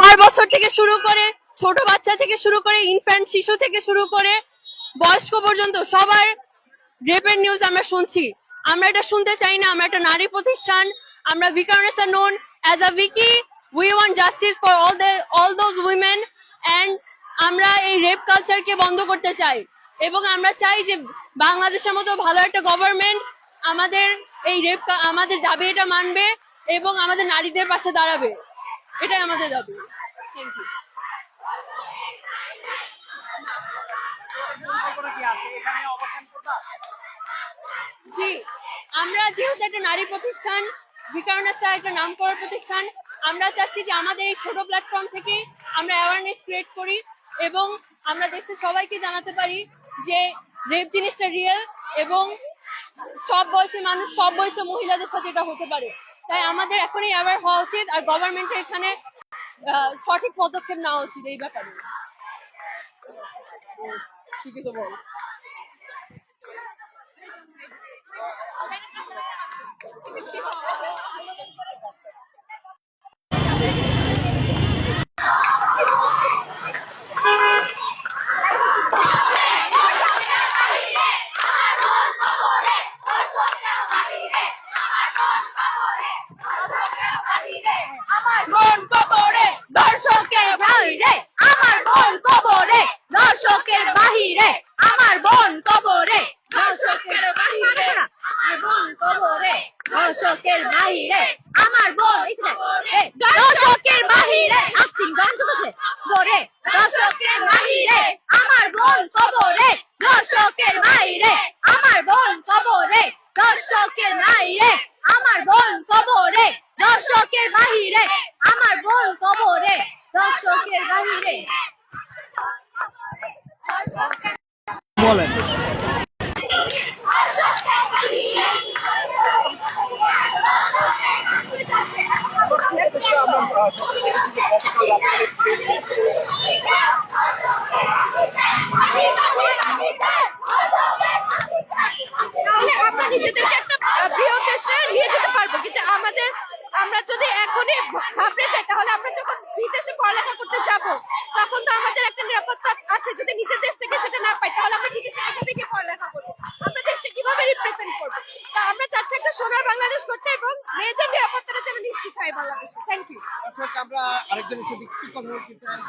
4 বছর থেকে শুরু করে, ছোট বাচ্চা থেকে শুরু করে, ইনফ্যান্ট শিশু থেকে শুরু করে বয়স্ক পর্যন্ত সবার রেপের নিউজ আমরা শুনছি। আমরা এটা শুনতে চাই না। আমরা একটা নারী প্রতিষ্ঠান। আমরা Viqarunnisa known as a wiki. We want justice for all those women and আমরা এই রেপ কালচারকে বন্ধ করতে চাই এবং আমরা চাই যে বাংলাদেশের মতো ভালো একটা গভর্নমেন্ট আমাদের এই আমাদের দাবি এটা মানবে এবং আমাদের নারীদের পাশে দাঁড়াবে। এটাই আমাদের দাবি। Thank you. জি, আমরা যেহেতু একটা নারী প্রতিষ্ঠান, ভিকারুন্নেসা একটা নামকরা প্রতিষ্ঠান, আমরা চাচ্ছি যে আমাদের এই ছোট প্ল্যাটফর্ম থেকে আমরা অ্যাওয়ারনেস ক্রিয়েট করি এবং আমরা দেশের সবাইকে জানাতে পারি যে রেপ জিনিসটা রিয়েল এবং সব বয়সী মানুষ, সব বয়সী মহিলাদের সাথে এটা হতে পারে। তাই আমাদের এখনই অ্যাওয়ার হওয়া উচিত আর গভর্নমেন্টের এখানে সঠিক পদক্ষেপ নেওয়া উচিত এই ব্যাপারে। ঠিকই তো বল। আমার বোন কবরে দর্শকের বাহিরে, আমার বোন কবরে দর্শকের বাহিরে, আমার বোন কবরে দর্শকের বাহিরে, আমার বোন কবরে দর্শকের বাহিরে, আমার বোন দর্শকের বাহিরে, আস্তিন গান চলছে কবরে দর্শকের বাহিরে, আমার বোন কবরে দর্শকের বাহিরে, আমার বোন কবরে দর্শকের বাহিরে, আমার বোন কবরে দর্শকের বাহিরে, আমার বোন কবরে দর্শকের বাহিরে। বলেন আমরা নিজেদেরকে একটা প্রিয় দেশে নিয়ে যেতে পারবো, কিন্তু আমরা যদি এখনই ভাবতে চাই তাহলে আমরা যখন বিদেশে পড়ালেখা করতে যাব তখন তো আমাদের একটা নিরাপত্তা আছে। যদি নিজের দেশ থেকে সেটা না পাই তাহলে আমরা বিদেশে কিভাবে গিয়ে পড়ালেখা করবো, আমরা দেশকে কিভাবে রিপ্রেজেন্ট করবো? তা আমরা চাচ্ছি একটা সোনার বাংলাদেশ করতে এবং মেয়েদের নিরাপত্তাটা যেন নিশ্চিত হয় বাংলাদেশে। Thank you. দর্শক, আমরা আরেকজনের সাথে একটু কথা বলতে চাই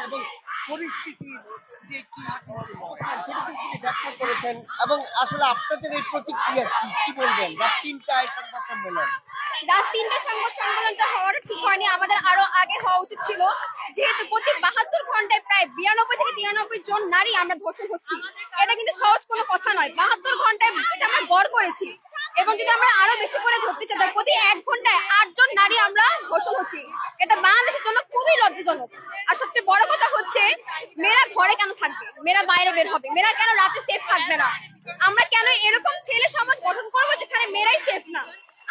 এবং পরিস্থিতির যে কি অবস্থান সেটা তিনি ব্যাখ্যা করেছেন এবং আসলে আপনাদের এই প্রতিক্রিয়া কি বলবেন? রাত ৩টায় সংবাদ সম্মেলন। রাত ৩টায় সংবাদ সম্মেলনটা হওয়ার ঠিক হয়নি, আমাদের আরো আগে হওয়া উচিত ছিল। যেহেতু প্রতি ৭২ ঘন্টায় প্রায় ৯২ থেকে ৯৩ জন নারী আমরা ধর্ষণ হচ্ছি, এটা কিন্তু সহজ কোনো কথা নয়। ৭২ ঘন্টায় এটা আমরা গড় করেছি এবং যদি আমরা আরো বেশি করে ধরতে চাই প্রতি ১ ঘন্টায় ৮ জন নারী আমরা ধর্ষণ হচ্ছি, এটা বাংলাদেশের জন্য খুবই লজ্জাজনক। আর সবচেয়ে বড় কথা হচ্ছে মেয়েরা ঘরে কেন থাকবে, মেয়েরা বাইরে বের হবে, মেয়েরা কেন রাতে সেফ থাকবে না? আমরা কেন এরকম ছেলে সমাজ গঠন করবো যেখানে মেয়েরাই সেফ না?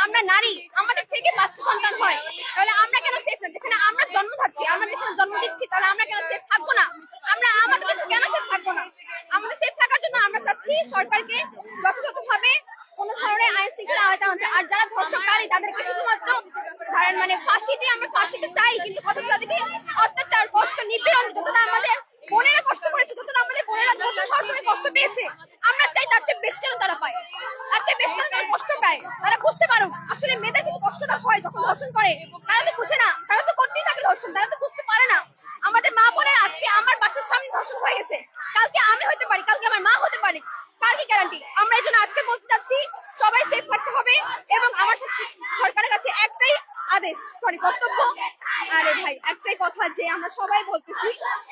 আমরা নারী, আমাদের থেকে বাচ্চা সন্তান হয়, তাহলে আমরা কেন সেফ না? যেখানে আমরা জন্ম থাকছি, আমরা যেখানে জন্ম দিচ্ছি, তাহলে আমরা কেন সেফ থাকবো না? আমরা আমাদের দেশে কেন সেফ থাকবো না? আমাদের সেফ থাকার জন্য আমরা চাচ্ছি সরকারকে যথাযথভাবে কোন ধরনের আইন শৃঙ্খলা আওতায় আনতে। আর যারা ধর্ষণকারী তাদেরকে শুধুমাত্র ফাঁসি দিয়ে, আমরা ফাঁসিতে চাই, কিন্তু কথা তাদেরকে অত্যাচার, কষ্ট, নিপীড়ন, যতটা আমাদের বোনেরা কষ্ট করেছে, যতটা আমাদের বোনেরা ধর্ষণ হওয়ার সময় কষ্ট পেয়েছে, আমরা চাই তার চেয়ে বেশি যেন তারা পায়, তার চেয়ে বেশি যেন তারা কষ্ট পায়। তারা বুঝতে পারুক আসলে মেয়েদের কিছু কষ্টটা হয় যখন ধর্ষণ করে। তারা তো বুঝে না, তারা তো করতেই থাকে ধর্ষণ, তারা তো বুঝতে পারে না। আমাদের মা বোনের আজকে আমার বাসার সামনে ধর্ষণ হয়ে গেছে, কালকে আমি হতে পারি, কালকে আমার মা হতে পারে, কার কি গ্যারান্টি? আমরা এই জন্য আজকে বলতে চাচ্ছি সবাই সেফ থাকতে হবে এবং আমার সরকারের কাছে একটাই আদেশ, কর্তব্য, আরে ভাই একটাই কথা যে আমরা সবাই বলতেছি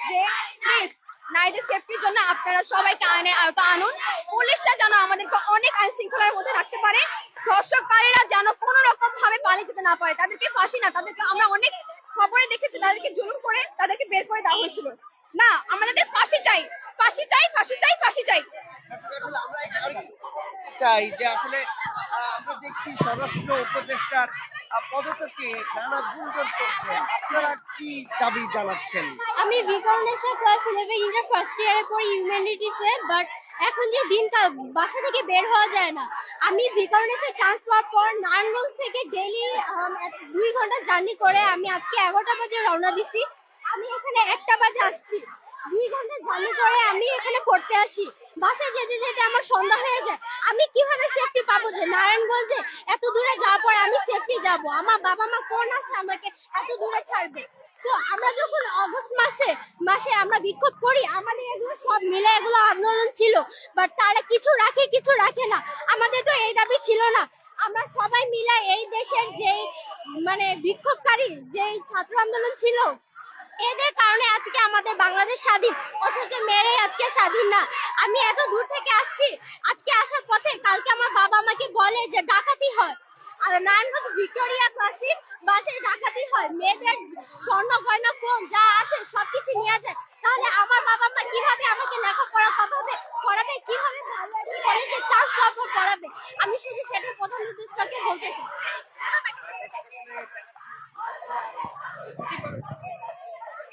যে প্লিজ নারীদের সেফটির জন্য আপনারা সবাইকে আইনের আওতা আনুন। পুলিশরা যেন আমাদেরকে অনেক আইন শৃঙ্খলার মধ্যে রাখতে পারে, ধর্ষণকারীরা যেন কোন রকম ভাবে পালিয়ে যেতে না পারে। তাদেরকে ফাঁসি না, তাদেরকে আমরা অনেক খবরে দেখেছি তাদেরকে জুলুম করে তাদেরকে বের করে দেওয়া হয়েছিল। না, আমাদের ফাঁসি চাই, ফাঁসি চাই, ফাঁসি চাই, ফাঁসি চাই। আসলে আমরা চাই যে আসলে আমরা দেখছি স্বরাষ্ট্র উপদেষ্টার পদত্যাগে নানা গুঞ্জন চলছে, আপনারা কি দাবি জানাচ্ছেন? আমি ভিকারুন্নেসা ক্লাস 11 ইন্টার ফার্স্ট ইয়ারে পড়ি হিউম্যানিটিসে, বাট এখন যে দিনকাল বাসা থেকে বের হওয়া যায় না। আমি বিকারণে চান্স পাওয়ার পর নারায়ণগঞ্জ থেকে ডেইলি 2 ঘন্টা জার্নি করে আমি আজকে 11টা বাজে রওনা দিছি। আমি এখানে 1টা বাজে আসছি। 2 ঘন্টা জার্নি করে আমি এখানে পড়তে আসি। বাসায় যেতে যেতে আমার সন্ধ্যা হয়ে যায়। আমি কিভাবে সেফটি পাবো যে নারায়ণগঞ্জে এত দূরে যাওয়ার পর আমি সেফটি যাব? আমার বাবা মা কোন আশা আমাকে এত দূরে ছাড়বে? তো আমরা যখন অগস্ট মাসে আমরা বিক্ষোভ করি, আমাদের এগুলো সব মিলে এগুলো আন্দোলন ছিল, বাট তারা কিছু রাখে কিছু রাখে না। আমাদের তো এই দাবি ছিল না। আমরা সবাই মিলে এই দেশের যে মানে বিক্ষোভকারী যে ছাত্র আন্দোলন ছিল, এদের কারণে আজকে আমাদের বাংলাদেশ স্বাধীন, অথচ মেরে আজকে স্বাধীন না। আমি এত দূর থেকে আসছি, আজকে আসার পথে কালকে আমার বাবা আমাকে বলে যে ডাকাতি হয়, আর নারায়ণগঞ্জ ভিক্টোরিয়া ক্লাসিক বাসে ডাকাতি হয়, মেয়েদের স্বর্ণ গয়না ফোন যা আছে সবকিছু নিয়ে যায়। তাহলে আমার বাবা মা কিভাবে আমাকে লেখাপড়া করাবে, কিভাবে ভালো একটা কলেজে চান্স পাবো পড়াবে? আমি শুধু সেটা প্রধান উদ্দেশ্য